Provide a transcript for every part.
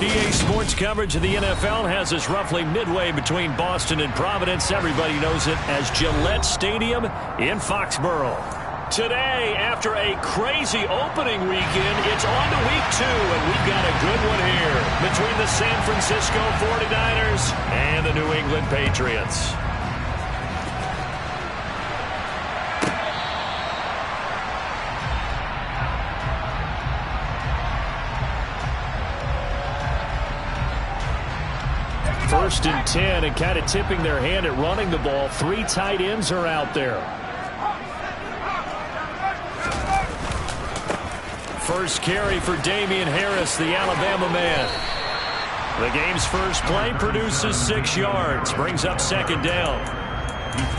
EA Sports coverage of the NFL has us roughly midway between Boston and Providence. Everybody knows it as Gillette Stadium in Foxborough. Today, after a crazy opening weekend, it's on to week 2, and we've got a good one here between the San Francisco 49ers and the New England Patriots. First and 10, and kind of tipping their hand at running the ball. 3 tight ends are out there. First carry for Damian Harris, the Alabama man. The game's first play produces 6 yards, brings up second down.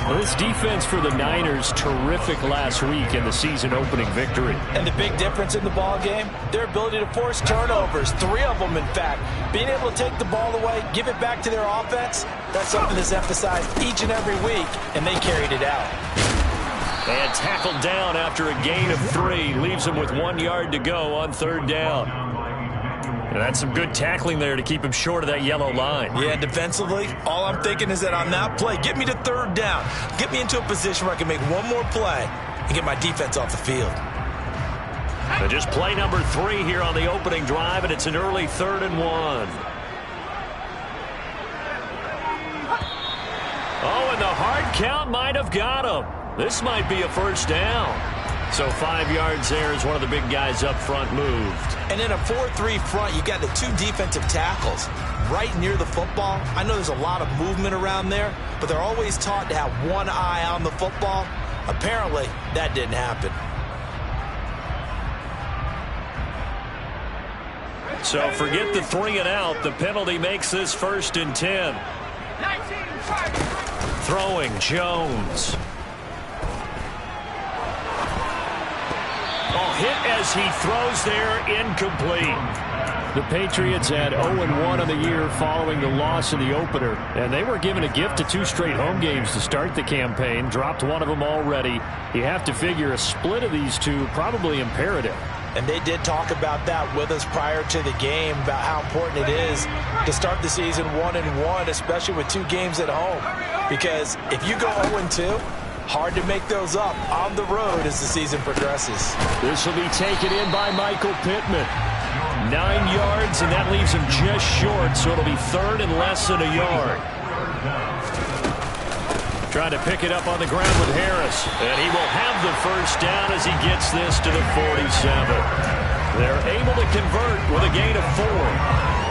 Well, this defense for the Niners, terrific last week in the season-opening victory. And the big difference in the ball game, their ability to force turnovers, 3 of them, in fact. Being able to take the ball away, give it back to their offense, that's something that's emphasized each and every week, and they carried it out. And tackled down after a gain of 3, leaves them with 1 yard to go on third down. And that's some good tackling there to keep him short of that yellow line. Yeah, defensively, all I'm thinking is that on that play, get me to third down. Get me into a position where I can make one more play and get my defense off the field. So just play number 3 here on the opening drive, and it's an early 3rd and 1. Oh, and the hard count might have got him. This might be a first down. So 5 yards there as one of the big guys up front moved. And in a 4-3 front, you got the 2 defensive tackles right near the football. I know there's a lot of movement around there, but they're always taught to have one eye on the football. Apparently, that didn't happen. So forget the 3 and out. The penalty makes this first and 10. Throwing Jones. Hit as he throws there, incomplete. The Patriots had 0-1 on the year following the loss in the opener, and they were given a gift of 2 straight home games to start the campaign. Dropped one of them already. You have to figure a split of these 2 probably imperative. And they did talk about that with us prior to the game, about how important it is to start the season 1-1, especially with 2 games at home. Because if you go 0-2, hard to make those up on the road as the season progresses. This will be taken in by Michael Pittman. 9 yards, and that leaves him just short, so it'll be 3rd and less than a yard. Trying to pick it up on the ground with Harris, and he will have the first down as he gets this to the 47. They're able to convert with a gain of 4.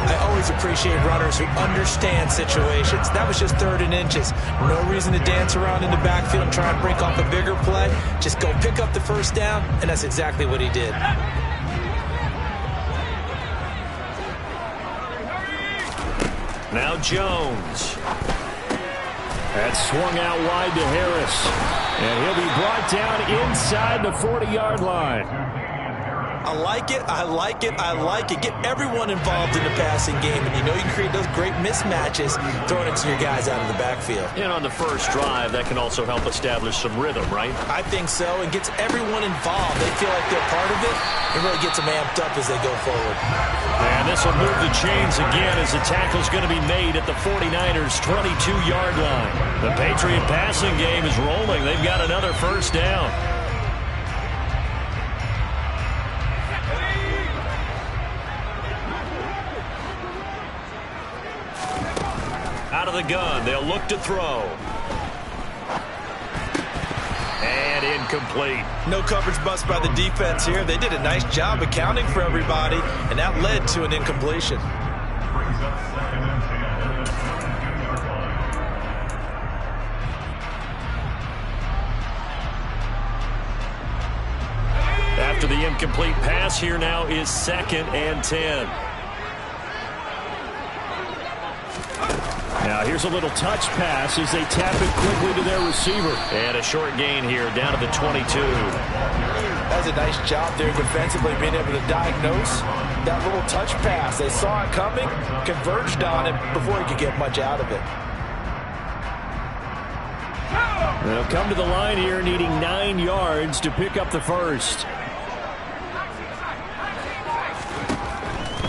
I always appreciate runners who understand situations. That was just 3rd and inches. No reason to dance around in the backfield and try and break off a bigger play. Just go pick up the first down, and that's exactly what he did. Now Jones. That's swung out wide to Harris. And he'll be brought down inside the 40-yard line. I like it, I like it, I like it. Get everyone involved in the passing game, and you know you create those great mismatches throwing it to your guys out of the backfield. And on the first drive, that can also help establish some rhythm, right? I think so, and gets everyone involved. They feel like they're part of it, and really gets them amped up as they go forward. And this will move the chains again as the tackle's going to be made at the 49ers' 22-yard line. The Patriot passing game is rolling. They've got another first down. Out of the gun, they'll look to throw. And incomplete. No coverage bust by the defense here. They did a nice job accounting for everybody, and that led to an incompletion. After the incomplete pass, here now is 2nd and 10. Now here's a little touch pass as they tap it quickly to their receiver. And a short gain here down to the 22. That's a nice job there defensively, being able to diagnose that little touch pass. They saw it coming, converged on it before he could get much out of it. They'll come to the line here needing 9 yards to pick up the first.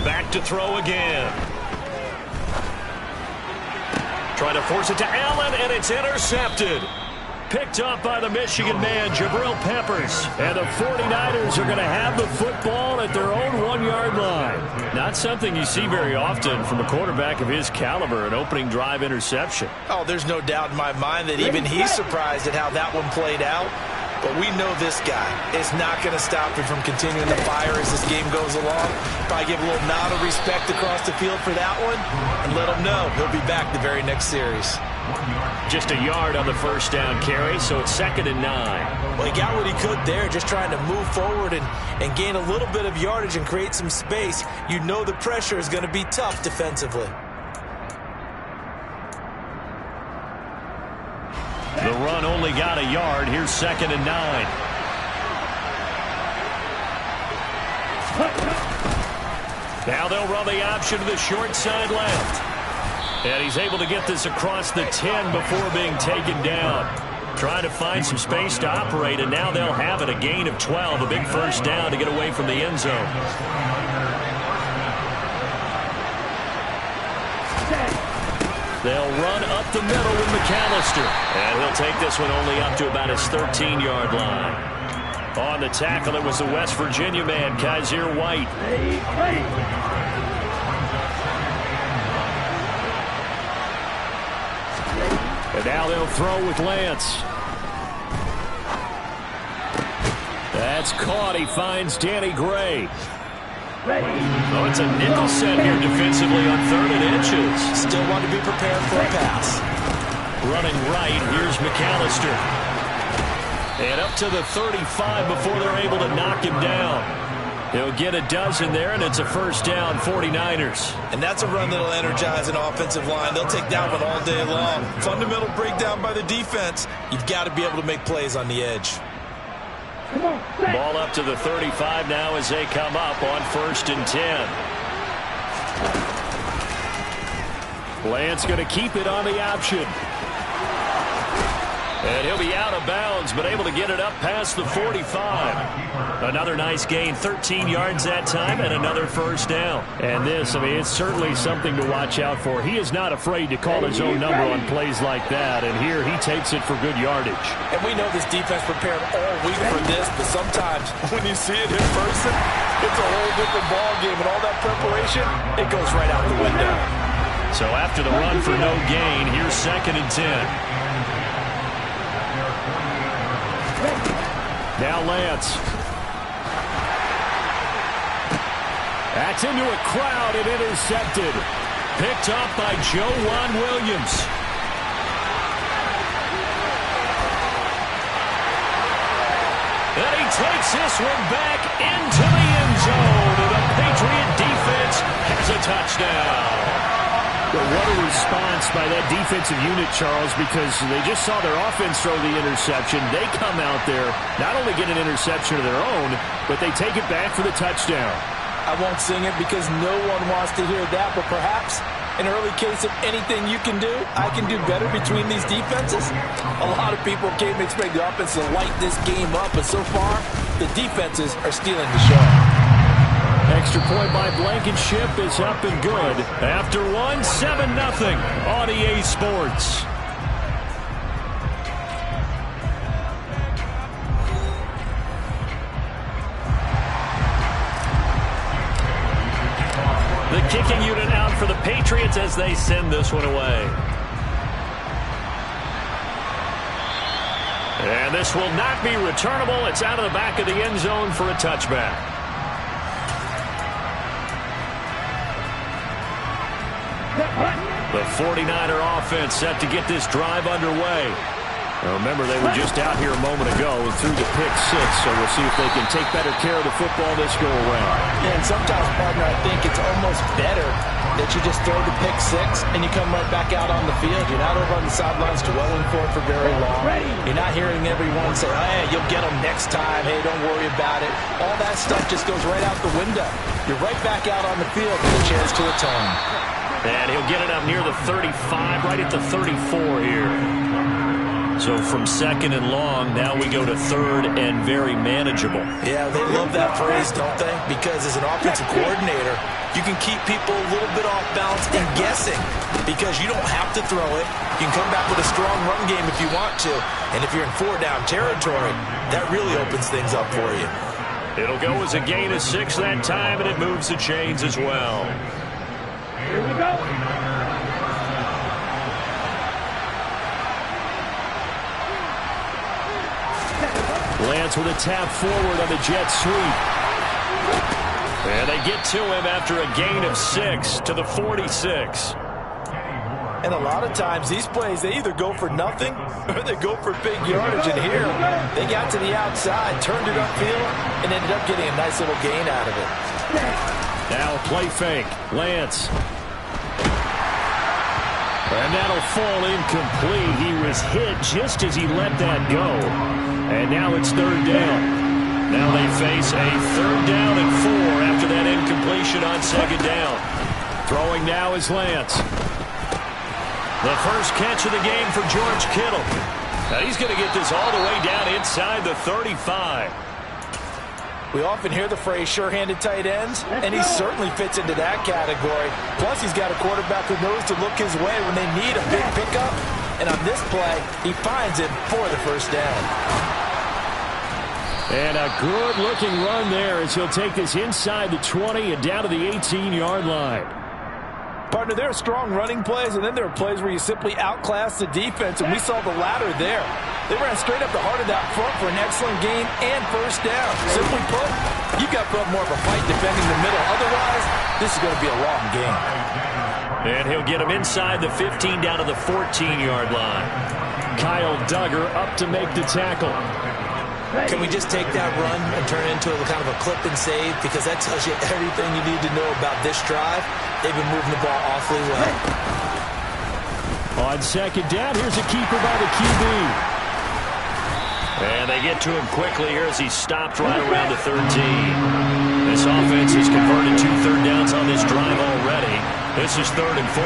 Back to throw again. Trying to force it to Allen, and it's intercepted. Picked up by the Michigan man, Jabril Peppers. And the 49ers are going to have the football at their own 1-yard line. Not something you see very often from a quarterback of his caliber, an opening drive interception. Oh, there's no doubt in my mind that even he's surprised at how that one played out. But we know this guy is not going to stop him from continuing to fire as this game goes along. Probably give a little nod of respect across the field for that one and let him know he'll be back the very next series. Just a yard on the first down carry, so it's 2nd and 9. Well, he got what he could there, just trying to move forward and gain a little bit of yardage and create some space. You know the pressure is going to be tough defensively. The run only got a yard. Here's 2nd and 9. Now they'll run the option to the short side left. And he's able to get this across the 10 before being taken down. Trying to find some space to operate, and now they'll have it. A gain of 12, a big first down to get away from the end zone. They'll run up the middle with McAllister. And he'll take this one only up to about his 13-yard line. On the tackle, it was the West Virginia man, Kaiser White. And now they'll throw with Lance. That's caught. He finds Danny Gray. Oh, it's a nickel set here defensively on 3rd and inches. Still want to be prepared for a pass. Running right, here's McAllister. And up to the 35 before they're able to knock him down. He'll get a dozen there, and it's a first down, 49ers. And that's a run that'll energize an offensive line. They'll take that one all day long. Fundamental breakdown by the defense. You've got to be able to make plays on the edge. Ball up to the 35 now as they come up on 1st and 10. Lance going to keep it on the option. And he'll be out of bounds, but able to get it up past the 45. Another nice gain, 13 yards that time, and another first down. And this, I mean, it's certainly something to watch out for. He is not afraid to call his own number on plays like that, and here he takes it for good yardage. And we know this defense prepared all week for this, but sometimes when you see it in person, it's a whole different ball game, and all that preparation, it goes right out the window. So after the run for no gain, here's 2nd and 10. Now Lance. That's into a crowd and intercepted. Picked up by Juan Williams. And he takes this one back into the end zone. And the Patriot defense has a touchdown. Well, what a response by that defensive unit, Charles, because they just saw their offense throw the interception. They come out there, not only get an interception of their own, but they take it back for the touchdown. I won't sing it because no one wants to hear that, but perhaps an early case of anything you can do, I can do better between these defenses. A lot of people came to expect the offense to light this game up, but so far, the defenses are stealing the show. Extra point by Blankenship is up and good. After one, 7-0 on EA Sports. The kicking unit out for the Patriots as they send this one away. And this will not be returnable. It's out of the back of the end zone for a touchback. The 49er offense set to get this drive underway. Now remember, they were just out here a moment ago and threw the pick 6, so we'll see if they can take better care of the football this go-around. Yeah, and sometimes, partner, I think it's almost better that you just throw the pick 6 and you come right back out on the field. You're not over on the sidelines dwelling for it for very long. You're not hearing everyone say, hey, you'll get them next time. Hey, don't worry about it. All that stuff just goes right out the window. You're right back out on the field with a chance to atone. And he'll get it up near the 35, right at the 34 here. So from second and long, now we go to third and very manageable. Yeah, they love that phrase, don't they? Because as an offensive coordinator, you can keep people a little bit off balance and guessing because you don't have to throw it. You can come back with a strong run game if you want to. And if you're in 4-down territory, that really opens things up for you. It'll go as a gain of 6 that time, and it moves the chains as well. Here we go. Lance with a tap forward on the jet sweep. And they get to him after a gain of 6 to the 46. And a lot of times these plays, they either go for nothing or they go for big yardage. And here, they got to the outside, turned it upfield, and ended up getting a nice little gain out of it. Now a play fake. Lance. And that'll fall incomplete. He was hit just as he let that go. And now it's third down. Now they face a 3rd down and 4 after that incompletion on second down. Throwing now is Lance. The first catch of the game for George Kittle. Now he's going to get this all the way down inside the 35. We often hear the phrase sure-handed tight ends, and he certainly fits into that category. Plus, he's got a quarterback who knows to look his way when they need a big pickup. And on this play, he finds it for the first down. And a good-looking run there as he'll take this inside the 20 and down to the 18-yard line. Partner, there are strong running plays, and then there are plays where you simply outclass the defense, and we saw the latter there. They ran straight up the heart of that front for an excellent gain and first down. Simply put, you've got to put up more of a fight defending the middle. Otherwise, this is going to be a long game. And he'll get him inside the 15 down to the 14-yard line. Kyle Duggar up to make the tackle. Can we just take that run and turn it into a kind of a clip and save? Because that tells you everything you need to know about this drive. They've been moving the ball awfully well. On second down, here's a keeper by the QB. And they get to him quickly here as he stopped right around the 13. This offense has converted 2 third downs on this drive already. This is 3rd and 4.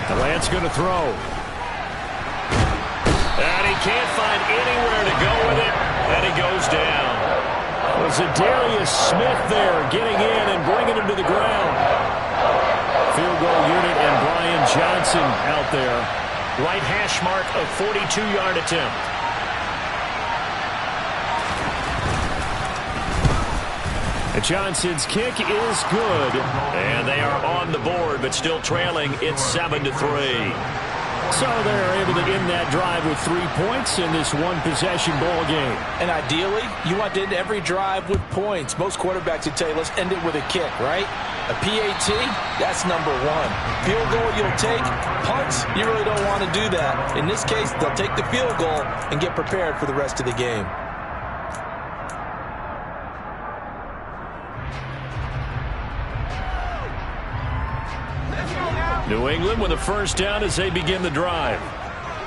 The Lance going to throw. And he can't find anywhere to go with it, and he goes down. Was Darius Smith there getting in and bringing him to the ground. Field goal unit and Brian Johnson out there. Right hash mark of 42-yard attempt. Johnson's kick is good, and they are on the board, but still trailing. It's 7-3. So they're able to end that drive with 3 points in this one-possession ball game. And ideally, you want to end every drive with points. Most quarterbacks would tell you, let's end it with a kick, right? A PAT, that's number 1. Field goal you'll take. Punts, you really don't want to do that. In this case, they'll take the field goal and get prepared for the rest of the game. New England with a first down as they begin the drive.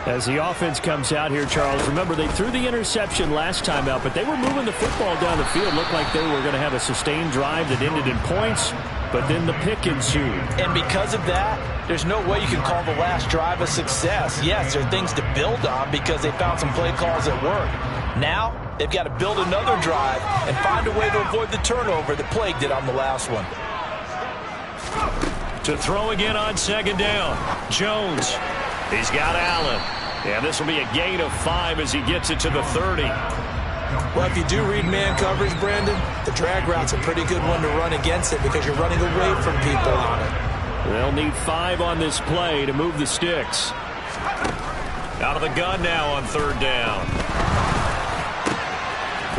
As the offense comes out here, Charles, remember they threw the interception last time out, but they were moving the football down the field. Looked like they were going to have a sustained drive that ended in points, but then the pick ensued. And because of that, there's no way you can call the last drive a success. Yes, there are things to build on because they found some play calls that work. Now, they've got to build another drive and find a way to avoid the turnover that plagued it on the last one. To throw again on second down. Jones. He's got Allen. And this will be a gain of 5 as he gets it to the 30. Well, if you do read man coverage, Brandon, the drag route's a pretty good one to run against it because you're running away from people on it. They'll need 5 on this play to move the sticks. Out of the gun now on third down.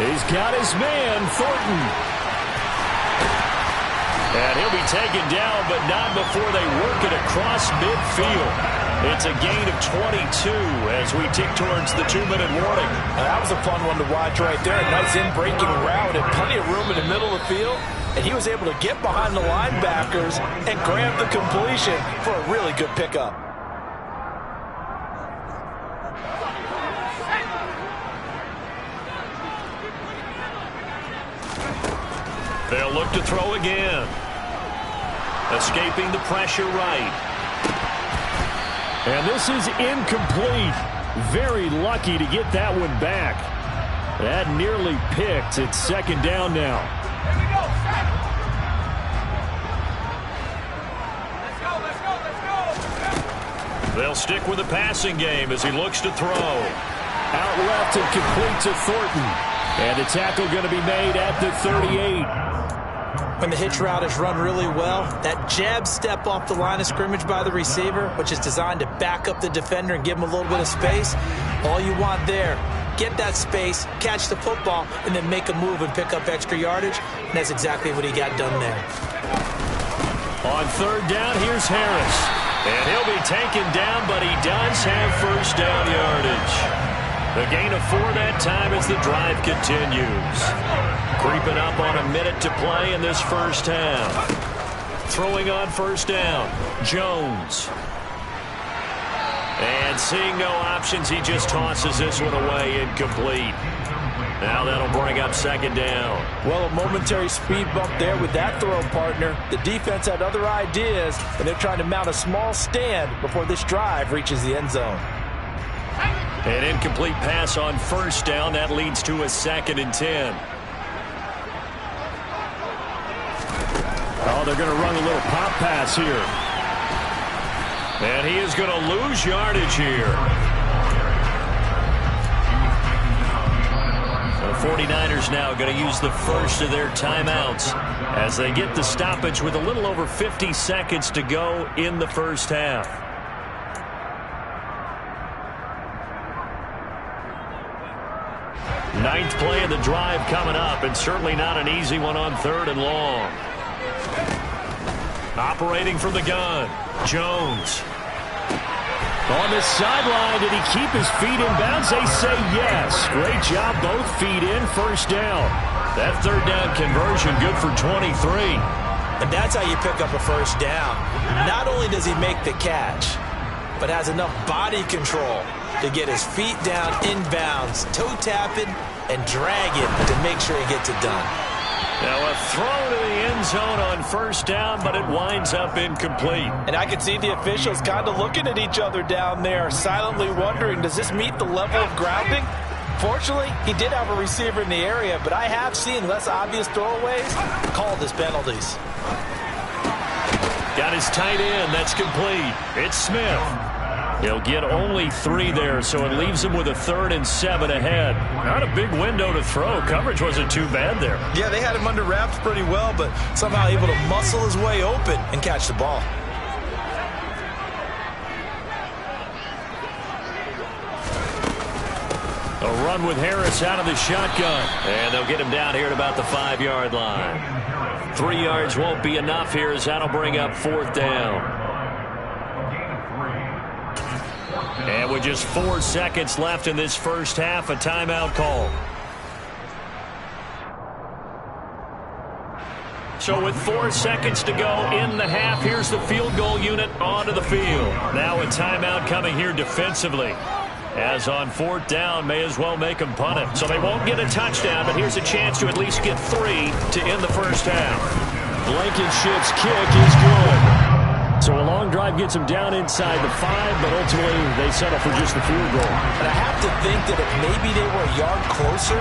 He's got his man, Thornton. And he'll be taken down, but not before they work it across midfield. It's a gain of 22 as we tick towards the 2-minute warning. That was a fun one to watch right there. A nice in-breaking route and plenty of room in the middle of the field. And he was able to get behind the linebackers and grab the completion for a really good pickup. They'll look to throw again. Escaping the pressure right. And this is incomplete. Very lucky to get that one back. That nearly picked. It's second down now. Here we go. Let's go. They'll stick with the passing game as he looks to throw. Out left and complete to Thornton. And the tackle going to be made at the 38. When the hitch route is run really well, that jab step off the line of scrimmage by the receiver, which is designed to back up the defender and give him a little bit of space, all you want there, get that space, catch the football, and then make a move and pick up extra yardage. And that's exactly what he got done there. On third down, here's Harris. And he'll be taken down, but he does have first down yardage. The gain of 4 that time as the drive continues. Creeping up on a minute to play in this first half. Throwing on first down, Jones. And seeing no options, he just tosses this one away, incomplete. Now that'll bring up second down. Well, a momentary speed bump there with that throw, partner. The defense had other ideas, and they're trying to mount a small stand before this drive reaches the end zone. An incomplete pass on first down. That leads to a 2nd and 10. Oh, they're going to run a little pop pass here. And he is going to lose yardage here. The 49ers now going to use the first of their timeouts as they get the stoppage with a little over 50 seconds to go in the first half. Ninth play of the drive coming up, and certainly not an easy one on 3rd and long. Operating from the gun, Jones. On the sideline, did he keep his feet in bounds? They say yes. Great job, both feet in, first down. That third down conversion good for 23. And that's how you pick up a first down. Not only does he make the catch, but has enough body control to get his feet down inbounds, toe tapping, and dragging to make sure he gets it done. Now a throw to the end zone on first down, but it winds up incomplete. And I could see the officials kind of looking at each other down there, silently wondering, does this meet the level of grounding? Fortunately, he did have a receiver in the area, but I have seen less obvious throwaways called as penalties. Got his tight end. That's complete. It's Smith. He'll get only 3 there, so it leaves him with a 3rd and 7 ahead. Not a big window to throw. Coverage wasn't too bad there. Yeah, they had him under wraps pretty well, but somehow able to muscle his way open and catch the ball. A run with Harris out of the shotgun. And they'll get him down here at about the 5-yard line. 3 yards won't be enough here as that'll bring up 4th down. And with just 4 seconds left in this first half, a timeout call. So with 4 seconds to go in the half, here's the field goal unit onto the field. Now a timeout coming here defensively. As on 4th down, may as well make them punt it. So they won't get a touchdown, but here's a chance to at least get 3 to end the first half. Blankenship's kick is good. So a long drive gets them down inside the 5, but ultimately they settle for just the field goal. And I have to think that if maybe they were a yard closer,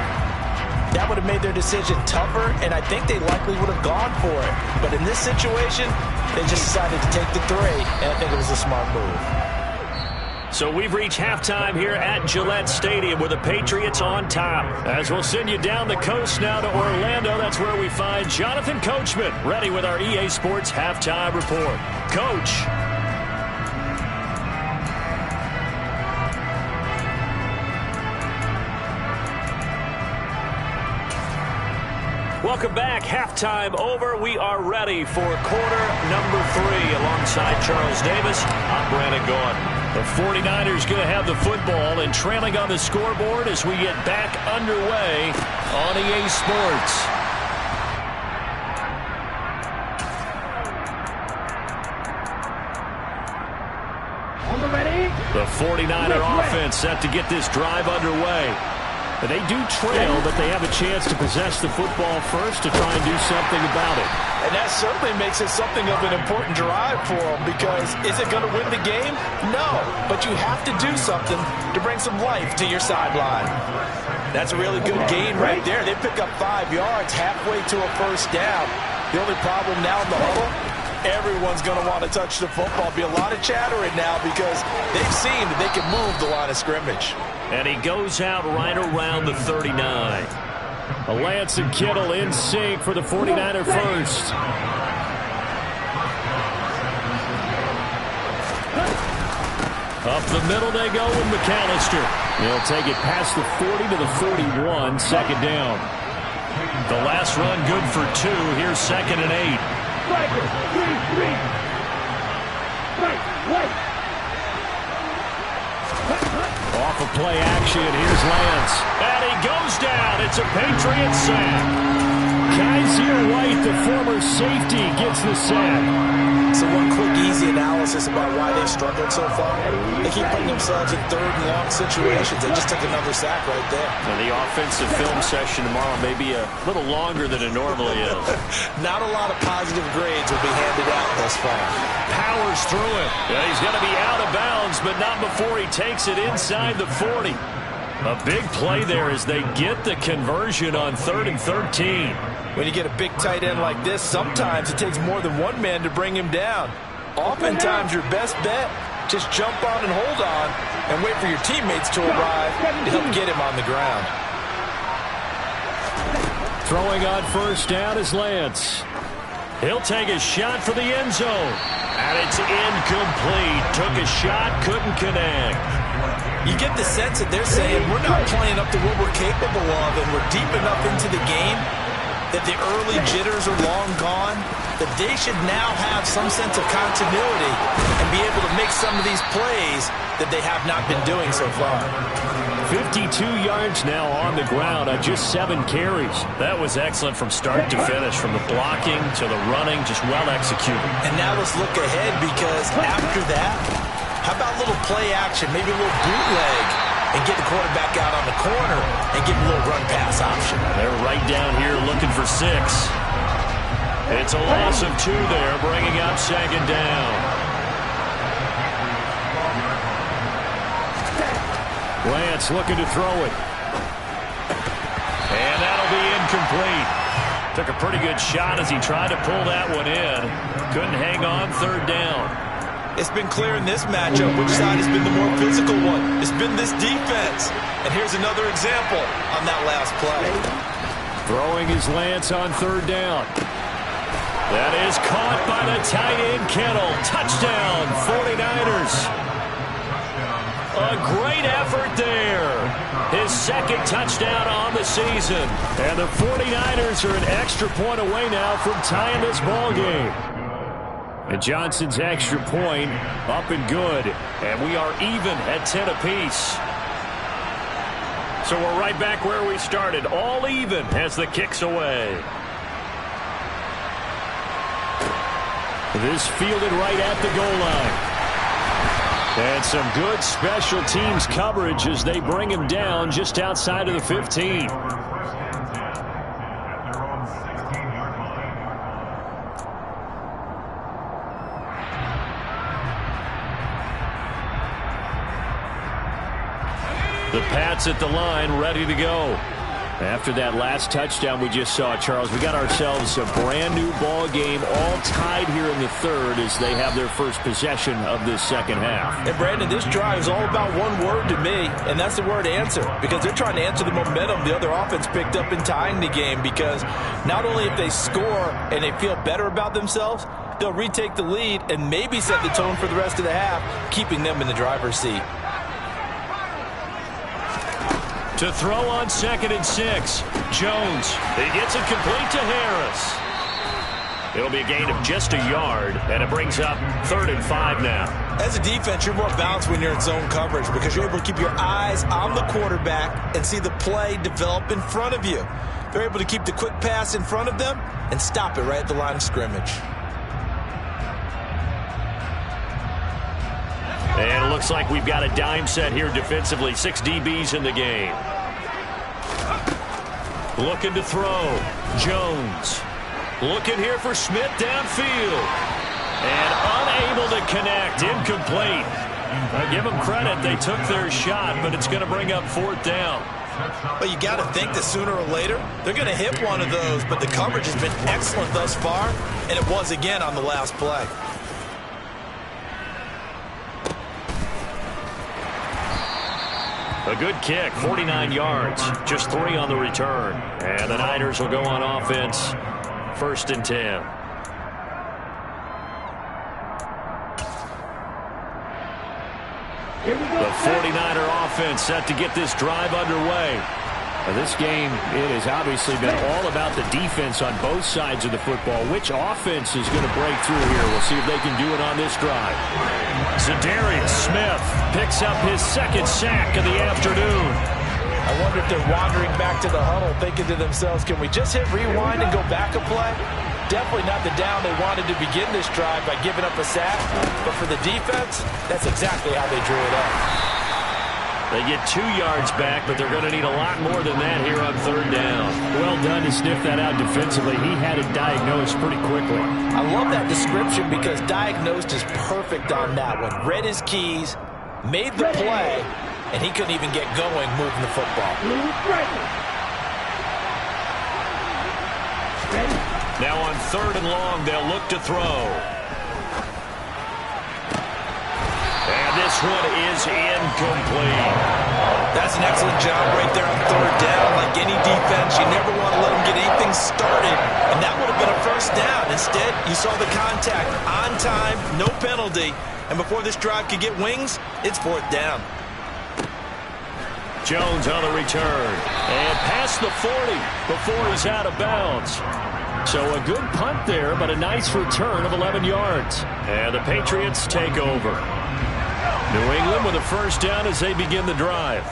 that would have made their decision tougher, and I think they likely would have gone for it. But in this situation, they just decided to take the 3, and I think it was a smart move. So we've reached halftime here at Gillette Stadium with the Patriots on top. As we'll send you down the coast now to Orlando, that's where we find Jonathan Coachman ready with our EA Sports Halftime Report. Coach. Welcome back. Halftime over. We are ready for quarter number 3 alongside Charles Davis. I'm Brandon Gordon. The 49ers going to have the football and trailing on the scoreboard as we get back underway on EA Sports. On the ready. The 49er offense set to get this drive underway. They do trail, but they have a chance to possess the football first to try and do something about it. And that certainly makes it something of an important drive for them, because is it going to win the game? No, but you have to do something to bring some life to your sideline. That's a really good gain right there. They pick up 5 yards halfway to a first down. The only problem now in the huddle, everyone's going to want to touch the football. Be a lot of chattering now because they've seen that they can move the line of scrimmage. And he goes out right around the 39. Lance and Kittle in sync for the 49er first. Up the middle they go with McAllister. He'll take it past the 40 to the 41, second down. The last run good for 2. Here's 2nd and 8. Off of play action, here's Lance. And he goes down. It's a Patriot sack. Kaiser White, the former safety, gets the sack. So one quick, easy analysis about why they've struggled so far. They keep putting themselves in 3rd and long situations. They just took another sack right there. And the offensive film session tomorrow may be a little longer than it normally is. Not a lot of positive grades will be handed out thus far. Powers through it. Yeah, he's going to be out of bounds, but not before he takes it inside the 40. A big play there as they get the conversion on 3rd and 13. When you get a big tight end like this, sometimes it takes more than one man to bring him down. Oftentimes, your best bet, just jump on and hold on and wait for your teammates to arrive to help get him on the ground. Throwing on first down is Lance. He'll take a shot for the end zone. And it's incomplete. Took a shot, couldn't connect. You get the sense that they're saying, we're not playing up to what we're capable of, and we're deep enough into the game that the early jitters are long gone, that they should now have some sense of continuity and be able to make some of these plays that they have not been doing so far. 52 yards now on the ground on just 7 carries. That was excellent from start to finish, from the blocking to the running, just well executed. And now let's look ahead, because after that, how about a little play action, maybe a little bootleg, and get the quarterback out on the corner and give him a little run pass option. They're right down here looking for 6. It's a loss of 2 there, bringing up 2nd down. Lance looking to throw it. And that'll be incomplete. Took a pretty good shot as he tried to pull that one in. Couldn't hang on, 3rd down. It's been clear in this matchup which side has been the more physical one. It's been this defense. And here's another example on that last play. Throwing his Lance on 3rd down. That is caught by the tight end Kittle. Touchdown, 49ers. A great effort there. His 2nd touchdown on the season. And the 49ers are an extra point away now from tying this ball game. And Johnson's extra point up and good. And we are even at 10 apiece. So we're right back where we started. All even as the kick's away. This fielded right at the goal line. And some good special teams coverage as they bring him down just outside of the 15. The Pats at the line, ready to go. After that last touchdown we just saw, Charles, we got ourselves a brand new ball game, all tied here in the 3rd as they have their first possession of this 2nd half. And Brandon, this drive is all about one word to me, and that's the word answer, because they're trying to answer the momentum the other offense picked up in tying the game, because not only if they score and they feel better about themselves, they'll retake the lead and maybe set the tone for the rest of the half, keeping them in the driver's seat. To throw on 2nd and 6. Jones. He gets it complete to Harris. It'll be a gain of just a yard, and it brings up 3rd and 5 now. As a defense, you're more balanced when you're in zone coverage because you're able to keep your eyes on the quarterback and see the play develop in front of you. They're able to keep the quick pass in front of them and stop it right at the line of scrimmage. And it looks like we've got a dime set here defensively. 6 DBs in the game. Looking to throw. Jones. Looking here for Smith downfield. And unable to connect. Incomplete. I'll give them credit. They took their shot, but it's going to bring up 4th down. But you got to think that sooner or later, they're going to hit one of those. But the coverage has been excellent thus far, and it was again on the last play. A good kick, 49 yards, just 3 on the return. And the Niners will go on offense, 1st and 10. The 49er offense set to get this drive underway. Now this game, it has obviously been all about the defense on both sides of the football. Which offense is going to break through here? We'll see if they can do it on this drive. Zadarius Smith picks up his 2nd sack of the afternoon. I wonder if they're wandering back to the huddle thinking to themselves, can we just hit rewind and go back a play? Definitely not the down they wanted to begin this drive by giving up a sack. But for the defense, that's exactly how they drew it up. They get 2 yards back, but they're going to need a lot more than that here on 3rd down. Well done to sniff that out defensively. He had it diagnosed pretty quickly. I love that description because diagnosed is perfect on that one. Read his keys, made the play, and he couldn't even get going moving the football. Now on 3rd and long, they'll look to throw. And this one is incomplete. That's an excellent job right there on 3rd down. Like any defense, you never want to let them get anything started. And that would have been a 1st down. Instead, you saw the contact on time, no penalty. And before this drive could get wings, it's 4th down. Jones on the return. And past the 40 before he's out of bounds. So a good punt there, but a nice return of 11 yards. And the Patriots take over. New England with a 1st down as they begin the drive.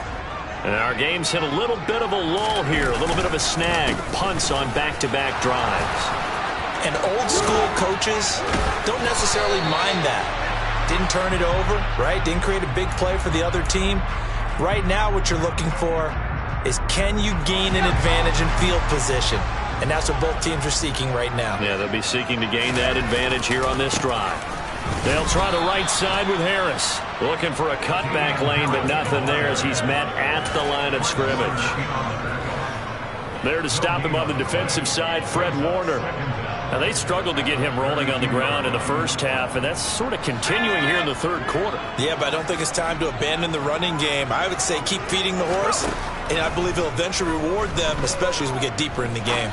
And our game's hit a little bit of a lull here, a little bit of a snag. Punts on back-to-back drives. And old-school coaches don't necessarily mind that. Didn't turn it over, right? Didn't create a big play for the other team. Right now what you're looking for is can you gain an advantage in field position? And that's what both teams are seeking right now. Yeah, they'll be seeking to gain that advantage here on this drive. They'll try the right side with Harris. Looking for a cutback lane, but nothing there as he's met at the line of scrimmage. There to stop him on the defensive side, Fred Warner. Now, they struggled to get him rolling on the ground in the 1st half, and that's sort of continuing here in the 3rd quarter. Yeah, but I don't think it's time to abandon the running game. I would say keep feeding the horse, and I believe he'll eventually reward them, especially as we get deeper in the game.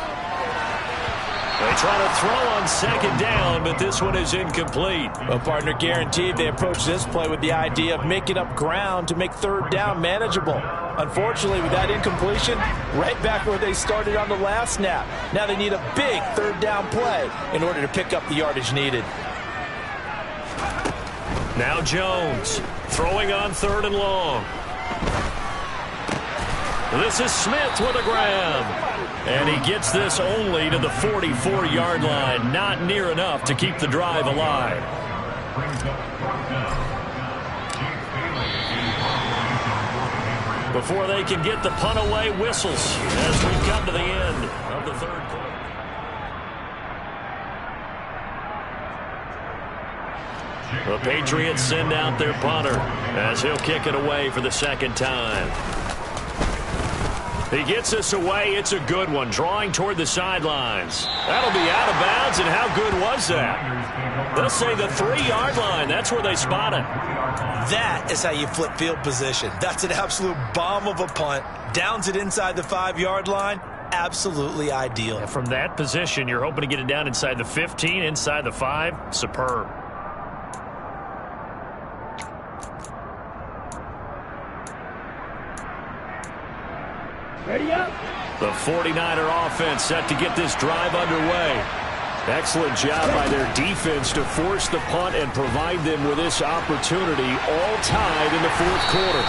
They try to throw on 2nd down, but this one is incomplete. Well, partner, guaranteed they approach this play with the idea of making up ground to make 3rd down manageable. Unfortunately, with that incompletion, right back where they started on the last snap. Now they need a big 3rd down play in order to pick up the yardage needed. Now Jones throwing on 3rd and long. This is Smith with a grab. And he gets this only to the 44-yard line. Not near enough to keep the drive alive. Before they can get the punt away, whistles as we come to the end of the 3rd quarter. The Patriots send out their punter as he'll kick it away for the 2nd time. He gets us away. It's a good one, drawing toward the sidelines. That'll be out of bounds, and how good was that? They'll say the 3-yard line. That's where they spot it. That is how you flip field position. That's an absolute bomb of a punt. Downs it inside the 5-yard line. Absolutely ideal. And from that position, you're hoping to get it down inside the 15, inside the 5. Superb. Ready up. The 49er offense set to get this drive underway. Excellent job by their defense to force the punt and provide them with this opportunity, all tied in the 4th quarter.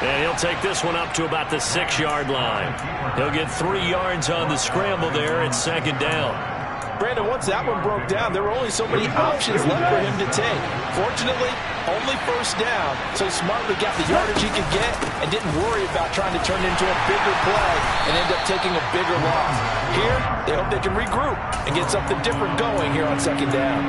And he'll take this one up to about the 6-yard line. He'll get 3 yards on the scramble there at 2nd down. Brandon, once that one broke down, there were only so many options left for him to take. Fortunately, only first down, so he smartly got the yardage he could get and didn't worry about trying to turn it into a bigger play and end up taking a bigger loss. Here, they hope they can regroup and get something different going here on second down.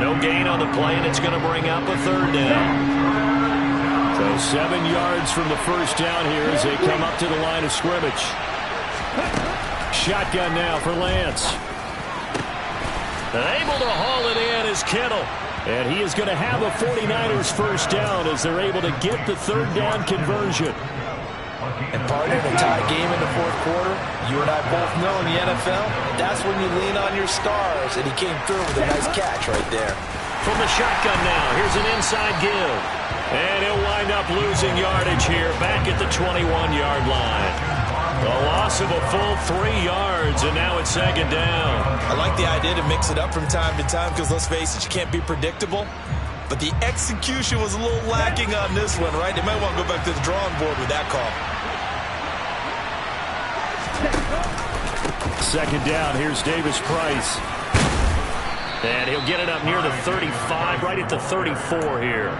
No gain on the play, and it's going to bring up a third down. So 7 yards from the first down here as they come up to the line of scrimmage. Shotgun now for Lance. Able to haul it in is Kittle. And he is going to have a 49ers first down as they're able to get the third down conversion. And partner, in a tie game in the fourth quarter, you and I both know in the NFL, that's when you lean on your stars. And he came through with a nice catch right there. From the shotgun now, here's an inside give. And he'll wind up losing yardage here back at the 21-yard line. A loss of a full 3 yards, and now it's second down. I like the idea to mix it up from time to time because, let's face it, you can't be predictable. But the execution was a little lacking on this one, right? They might want to go back to the drawing board with that call. Second down, here's Davis Price. And he'll get it up near the 35, right at the 34 here.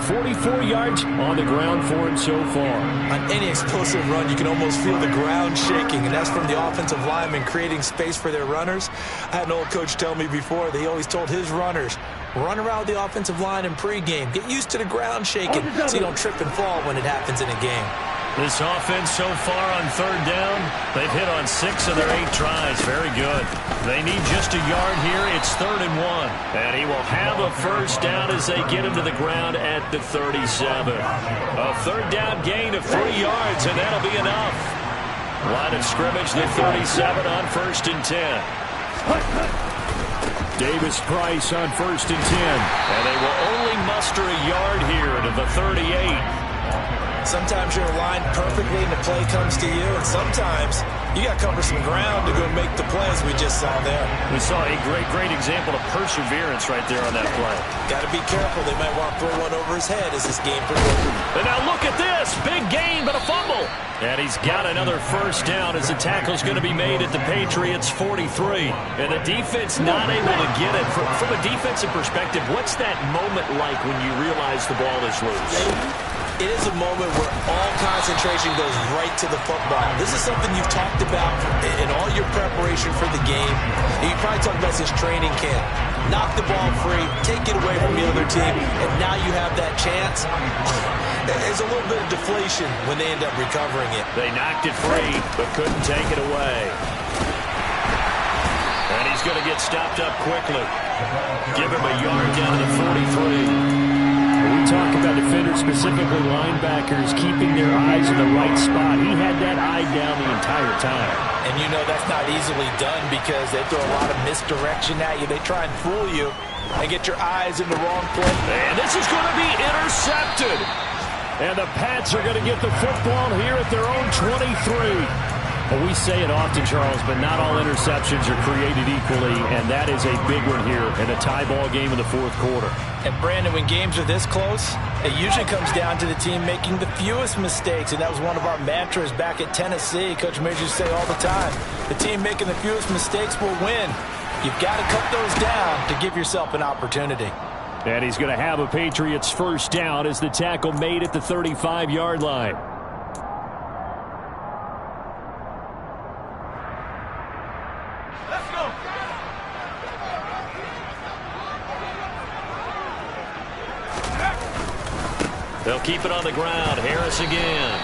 44 yards on the ground for him so far. On any explosive run, you can almost feel the ground shaking, and that's from the offensive linemen creating space for their runners. I had an old coach tell me before, they always told his runners, run around the offensive line in pregame. Get used to the ground shaking so you don't trip and fall when it happens in a game. This offense so far on third down, they've hit on 6 of their 8 tries. Very good. They need just a yard here. It's 3rd and 1. And he will have a first down as they get him to the ground at the 37. A third down gain of 3 yards, and that'll be enough. Line of scrimmage, the 37 on 1st and 10. Davis Price on 1st and 10. And they will only muster a yard here to the 38. Sometimes you're aligned perfectly and the play comes to you, and sometimes you got to cover some ground to go make the play, as we just saw there. We saw a great example of perseverance right there on that play. Got to be careful. They might want to throw one over his head as this game progresses. And now look at this. Big gain, but a fumble. And he's got another first down as the tackle's going to be made at the Patriots' 43. And the defense not able to get it. From a defensive perspective, what's that moment like when you realize the ball is loose? It is a moment where all concentration goes right to the football. This is something you've talked about in all your preparation for the game. And you probably talked about this training camp. Knock the ball free, take it away from the other team, and now you have that chance. There's a little bit of deflation when they end up recovering it. They knocked it free, but couldn't take it away. And he's going to get stopped up quickly. Give him a yard down to the 43. We talk about defenders, specifically linebackers, keeping their eyes in the right spot. He had that eye down the entire time. And you know that's not easily done because they throw a lot of misdirection at you. They try and fool you and get your eyes in the wrong place. And this is going to be intercepted. And the Pats are going to get the football here at their own 23. Well, we say it often, Charles, but not all interceptions are created equally, and that is a big one here in a tie ball game in the fourth quarter. And, Brandon, when games are this close, it usually comes down to the team making the fewest mistakes, and that was one of our mantras back at Tennessee. Coach Major used to say all the time, the team making the fewest mistakes will win. You've got to cut those down to give yourself an opportunity. And he's going to have a Patriots first down as the tackle made at the 35-yard line. They'll keep it on the ground. Harris again.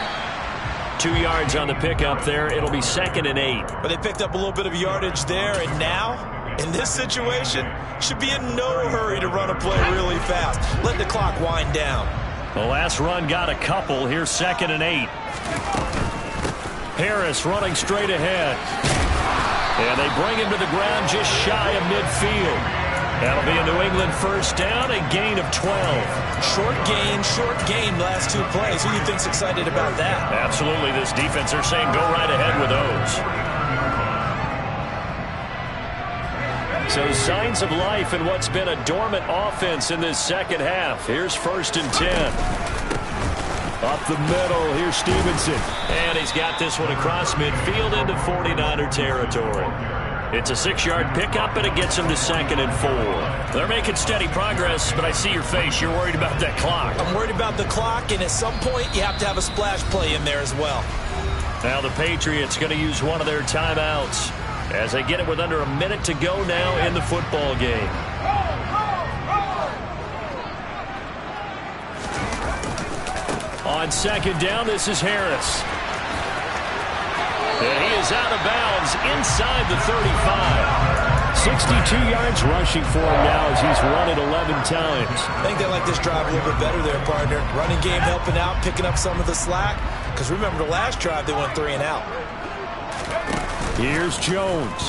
2 yards on the pickup there. It'll be 2nd and 8. But they picked up a little bit of yardage there, and now, in this situation, should be in no hurry to run a play really fast. Let the clock wind down. The last run got a couple. Here's 2nd and 8. Harris running straight ahead. And they bring him to the ground just shy of midfield. That'll be a New England first down, a gain of 12. Short gain, last 2 plays. Who do you think's excited about that? Absolutely. This defense, they're saying go right ahead with those. So signs of life in what's been a dormant offense in this second half. Here's 1st and 10. Up the middle, here's Stevenson. And he's got this one across midfield into 49er territory. It's a 6-yard pickup, and it gets them to 2nd and 4. They're making steady progress, but I see your face. You're worried about that clock. I'm worried about the clock, and at some point, you have to have a splash play in there as well. Now the Patriots going to use one of their timeouts as they get it with under a minute to go now in the football game. On 2nd down, this is Harris. And he is out of bounds inside the 35. 62 yards rushing for him now as he's run it 11 times. I think they like this drive a little bit better there, partner. Running game helping out, picking up some of the slack. Because remember, the last drive, they went 3 and out. Here's Jones.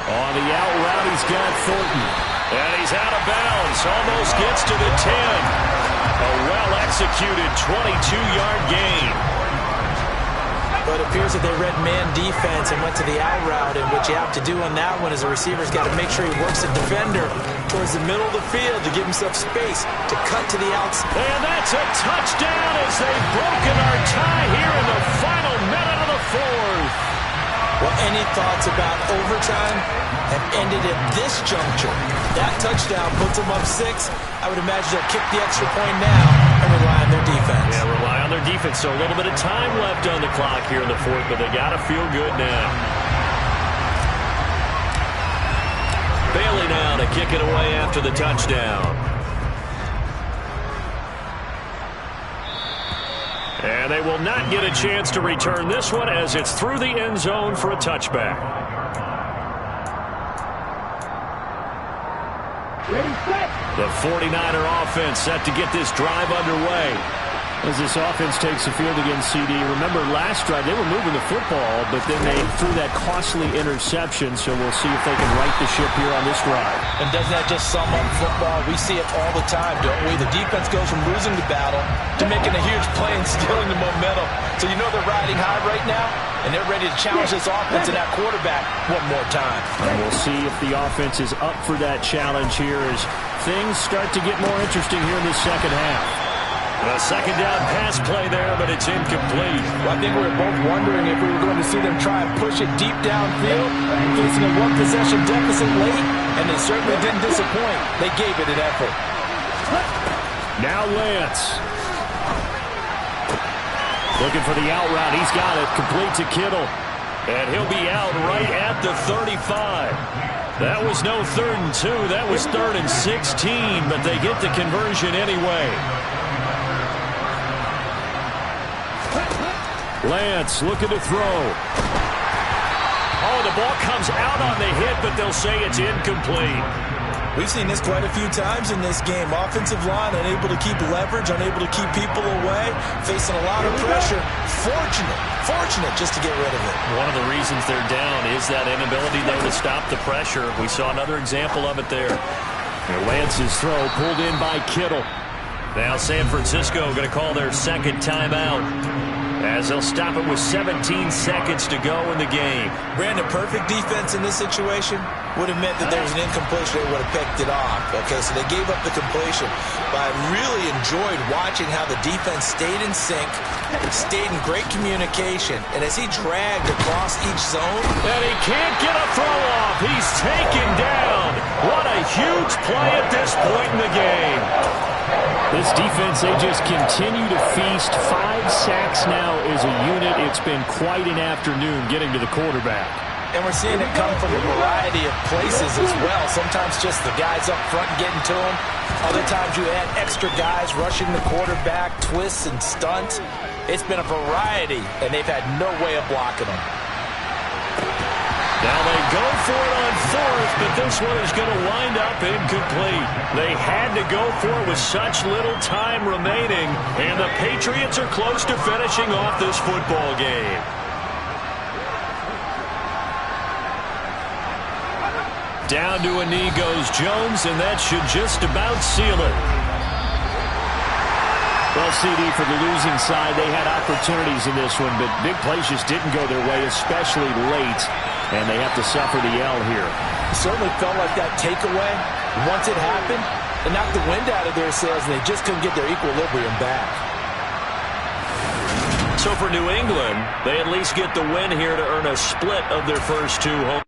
On the out route, he's got Thornton. And he's out of bounds. Almost gets to the 10. A well-executed 22-yard gain. But it appears that they read man defense and went to the out route. And what you have to do on that one is a receiver's got to make sure he works the defender towards the middle of the field to give himself space to cut to the outside. And that's a touchdown as they've broken our tie here in the final minute of the 4th. Well, any thoughts about overtime have ended at this juncture. That touchdown puts them up 6. I would imagine they'll kick the extra point now and rely on their defense. Yeah, rely on their defense. So a little bit of time left on the clock here in the 4th, but they got to feel good now. Bailey now to kick it away after the touchdown. And they will not get a chance to return this one as it's through the end zone for a touchback. The 49er offense set to get this drive underway. As this offense takes the field against CD, remember last drive they were moving the football, but then they threw that costly interception, so we'll see if they can right the ship here on this drive. And doesn't that just sum up football? We see it all the time, don't we? The defense goes from losing the battle to making a huge play and stealing the momentum. So you know they're riding high right now, and they're ready to challenge this offense and that quarterback one more time. And we'll see if the offense is up for that challenge here as things start to get more interesting here in the second half. A 2nd down pass play there, but it's incomplete. Well, I think we were both wondering if we were going to see them try and push it deep downfield, facing a 1-possession deficit late, and they certainly didn't disappoint. They gave it an effort. Now Lance. Looking for the out route. He's got it. Complete to Kittle. And he'll be out right at the 35. That was no 3rd and 2. That was 3rd and 16, but they get the conversion anyway. Lance looking to throw. Oh, the ball comes out on the hit, but they'll say it's incomplete. We've seen this quite a few times in this game. Offensive line unable to keep leverage, unable to keep people away, facing a lot of pressure. Fortunate just to get rid of it. One of the reasons they're down is that inability, though, to stop the pressure. We saw another example of it there. And Lance's throw pulled in by Kittle. Now San Francisco going to call their 2nd timeout, as they'll stop it with 17 seconds to go in the game. Brandon, perfect defense in this situation would have meant that there was an incompletion. They would have picked it off. Okay, so they gave up the completion. But I really enjoyed watching how the defense stayed in sync, stayed in great communication, and as he dragged across each zone. And he can't get a throw off. He's taken down. What a huge play at this point in the game. This defense, they just continue to feast. 5 sacks now as a unit. It's been quite an afternoon getting to the quarterback. And we're seeing it come from a variety of places as well. Sometimes just the guys up front getting to him. Other times you add extra guys rushing the quarterback, twists and stunts. It's been a variety, and they've had no way of blocking them. Now they go for it on 4th, but this one is going to wind up incomplete. They had to go for it with such little time remaining, and the Patriots are close to finishing off this football game. Down to a knee goes Jones, and that should just about seal it. Well, CD, for the losing side, they had opportunities in this one, but big plays just didn't go their way, especially late, and they have to suffer the L here. It certainly felt like that takeaway, once it happened, it knocked the wind out of their sails, and they just couldn't get their equilibrium back. So for New England, they at least get the win here to earn a split of their first two home.